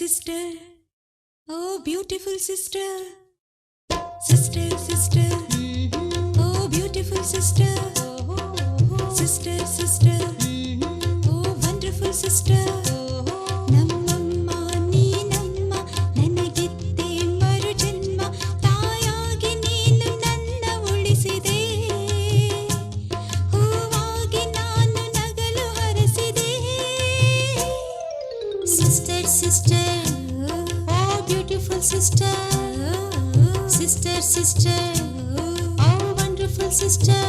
sister, oh beautiful sister, sister, sister, oh beautiful sister, sister, sister, oh wonderful sister. ನಮ್ಮಮ್ಮ ನೀನಮ್ಮ ನನಗಿತ್ತೆ ಮರು ಜನ್ಮ, ತಾಯಾಗಿ ನೀನು ನನ್ನ ಉಳಿಸಿದೆ, ಹೂವಾಗಿ ನಾನು ನಗಲು ಹರಸಿದೆ. Sister, sister, oh beautiful sister, sister, sister, oh wonderful sister.